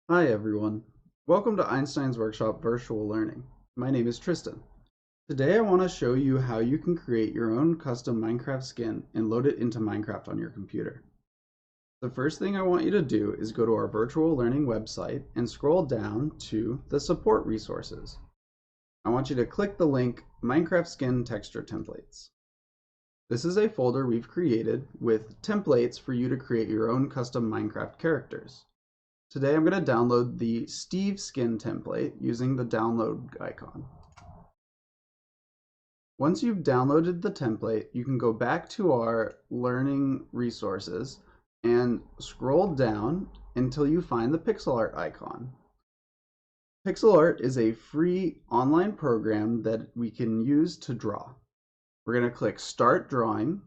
Hi everyone. Welcome to Einstein's Workshop Virtual Learning. My name is Tristen. Today I want to show you how you can create your own custom Minecraft skin and load it into Minecraft on your computer. The first thing I want you to do is go to our virtual learning website and scroll down to the support resources. I want you to click the link Minecraft Skin Texture Templates. This is a folder we've created with templates for you to create your own custom Minecraft characters. Today I'm going to download the Steve skin template using the download icon. Once you've downloaded the template, you can go back to our learning resources and scroll down until you find the pixel art icon. Pixel art is a free online program that we can use to draw. We're going to click Start Drawing.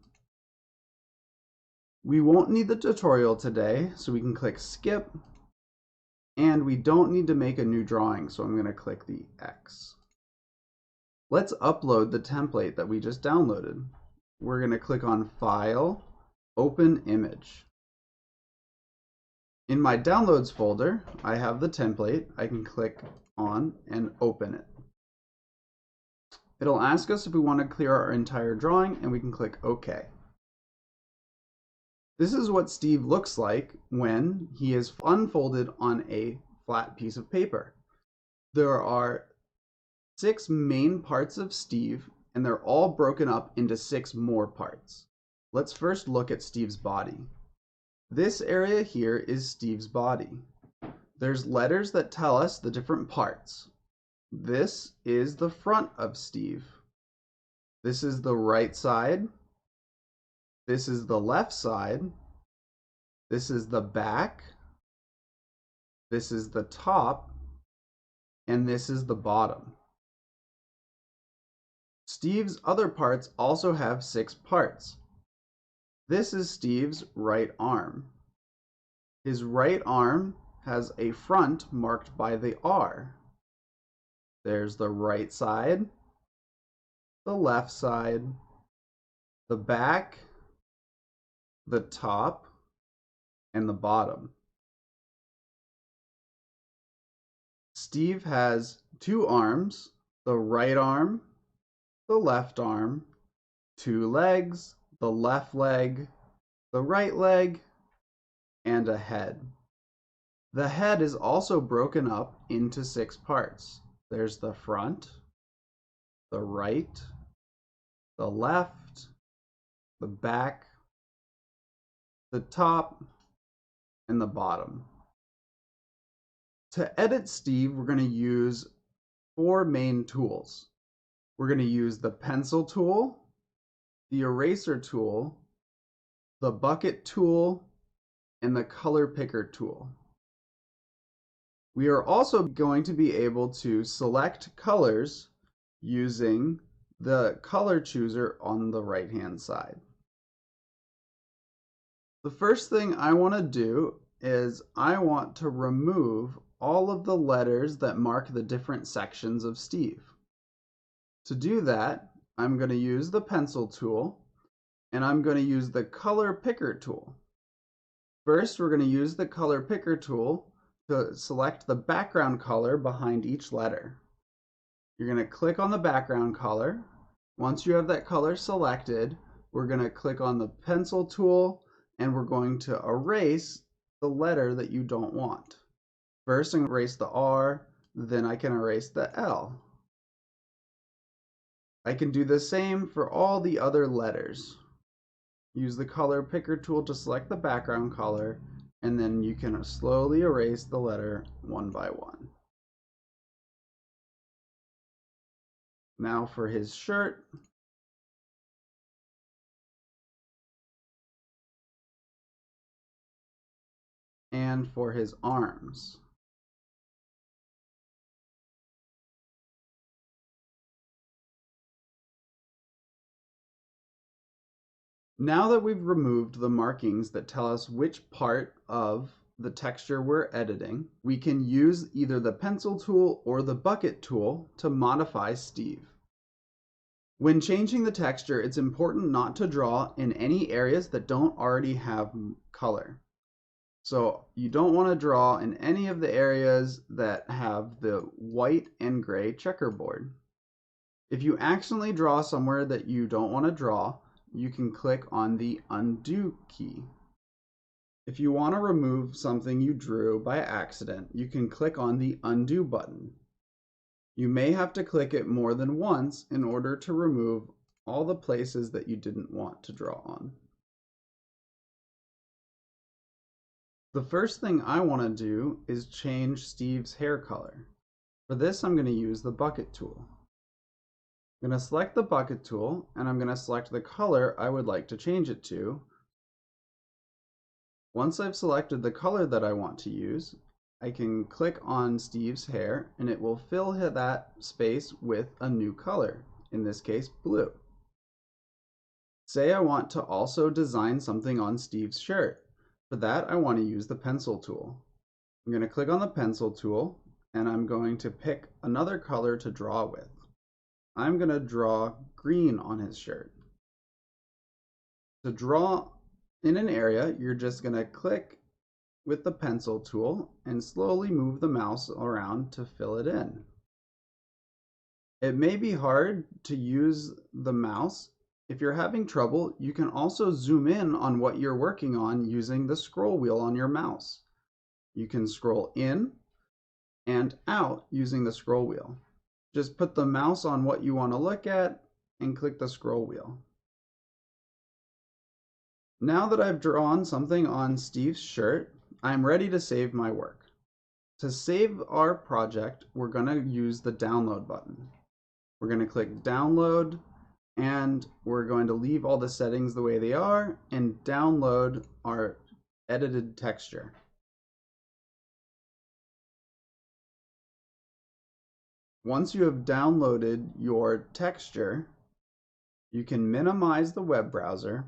We won't need the tutorial today, so we can click Skip. And we don't need to make a new drawing, so I'm going to click the X. Let's upload the template that we just downloaded. We're going to click on File, Open Image. In my Downloads folder, I have the template. I can click on and open it. It'll ask us if we want to clear our entire drawing, and we can click OK. This is what Steve looks like when he is unfolded on a flat piece of paper. There are 6 main parts of Steve, and they're all broken up into 6 more parts. Let's first look at Steve's body. This area here is Steve's body. There's letters that tell us the different parts. This is the front of Steve. This is the right side. This is the left side. This is the back. This is the top. And this is the bottom. Steve's other parts also have 6 parts. This is Steve's right arm. His right arm has a front marked by the R. There's the right side, the left side, the back, the top, and the bottom. Steve has 2 arms, the right arm, the left arm, 2 legs, the left leg, the right leg, and a head. The head is also broken up into 6 parts. There's the front, the right, the left, the back, the top, and the bottom. To edit Steve, we're going to use 4 main tools. We're going to use the pencil tool, the eraser tool, the bucket tool, and the color picker tool. We are also going to be able to select colors using the color chooser on the right-hand side. The first thing I want to do is I want to remove all of the letters that mark the different sections of Steve. To do that, I'm going to use the pencil tool, and I'm going to use the color picker tool. First, we're going to use the color picker tool to select the background color behind each letter. You're going to click on the background color. Once you have that color selected, we're going to click on the pencil tool, and we're going to erase the letter that you don't want. First, I'm going to erase the R, then I can erase the L. I can do the same for all the other letters. Use the color picker tool to select the background color, and then you can slowly erase the letter one by one. Now for his shirt. And for his arms. Now that we've removed the markings that tell us which part of the texture we're editing, we can use either the pencil tool or the bucket tool to modify Steve. When changing the texture, it's important not to draw in any areas that don't already have color. So you don't want to draw in any of the areas that have the white and gray checkerboard. If you accidentally draw somewhere that you don't want to draw, you can click on the undo key. If you want to remove something you drew by accident, you can click on the undo button. You may have to click it more than once in order to remove all the places that you didn't want to draw on. The first thing I want to do is change Steve's hair color. For this, I'm going to use the bucket tool. I'm going to select the bucket tool and I'm going to select the color I would like to change it to. Once I've selected the color that I want to use, I can click on Steve's hair and it will fill that space with a new color, in this case blue. Say I want to also design something on Steve's shirt. For that, I want to use the pencil tool. I'm going to click on the pencil tool and I'm going to pick another color to draw with. I'm going to draw green on his shirt. To draw in an area, you're just going to click with the pencil tool and slowly move the mouse around to fill it in. It may be hard to use the mouse. If you're having trouble, you can also zoom in on what you're working on using the scroll wheel on your mouse. You can scroll in and out using the scroll wheel. Just put the mouse on what you want to look at and click the scroll wheel. Now that I've drawn something on Steve's shirt, I'm ready to save my work. To save our project, we're going to use the download button. We're going to click download and we're going to leave all the settings the way they are and download our edited texture. Once you have downloaded your texture, you can minimize the web browser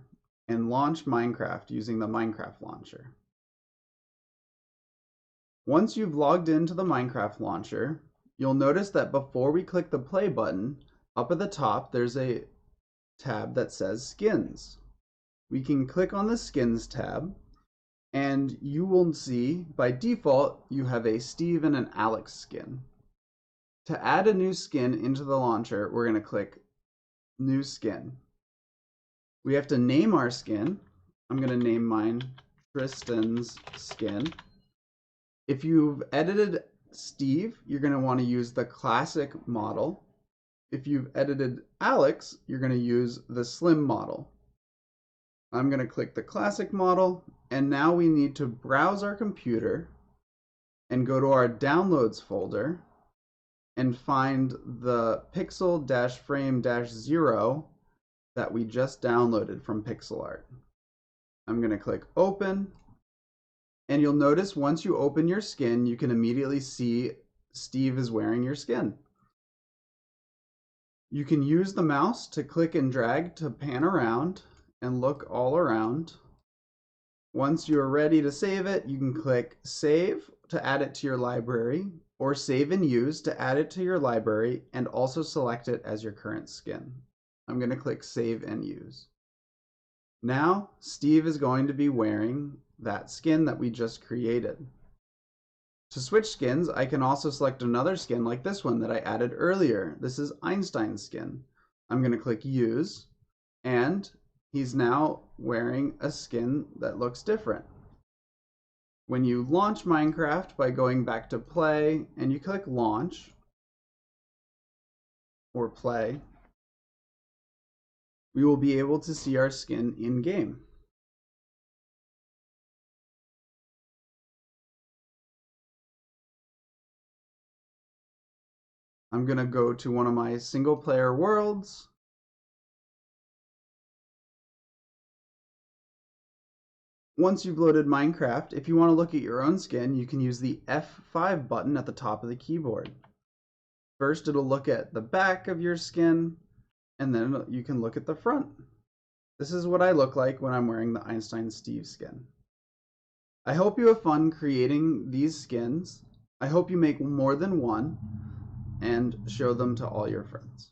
and launch Minecraft using the Minecraft launcher. Once you've logged into the Minecraft launcher, you'll notice that before we click the play button, up at the top there's a tab that says Skins. We can click on the Skins tab and you will see by default you have a Steve and an Alex skin. To add a new skin into the launcher, we're going to click New Skin. We have to name our skin. I'm going to name mine Tristen's skin. If you've edited Steve, you're going to want to use the classic model. If you've edited Alex, you're going to use the slim model. I'm going to click the classic model, and now we need to browse our computer and go to our downloads folder and find the pixel-frame-0 that we just downloaded from PixelArt. I'm going to click open, and you'll notice once you open your skin, you can immediately see Steve is wearing your skin. You can use the mouse to click and drag to pan around and look all around. Once you're ready to save it, you can click Save to add it to your library, or Save and Use to add it to your library and also select it as your current skin. I'm going to click Save and Use. Now, Steve is going to be wearing that skin that we just created. To switch skins, I can also select another skin like this one that I added earlier. This is Einstein's skin. I'm going to click Use, and he's now wearing a skin that looks different. When you launch Minecraft by going back to Play and you click Launch or Play, we will be able to see our skin in game. I'm going to go to one of my single player worlds. Once you've loaded Minecraft, if you want to look at your own skin, you can use the F5 button at the top of the keyboard. First, it'll look at the back of your skin, and then you can look at the front. This is what I look like when I'm wearing the Einstein Steve skin. I hope you have fun creating these skins. I hope you make more than one and show them to all your friends.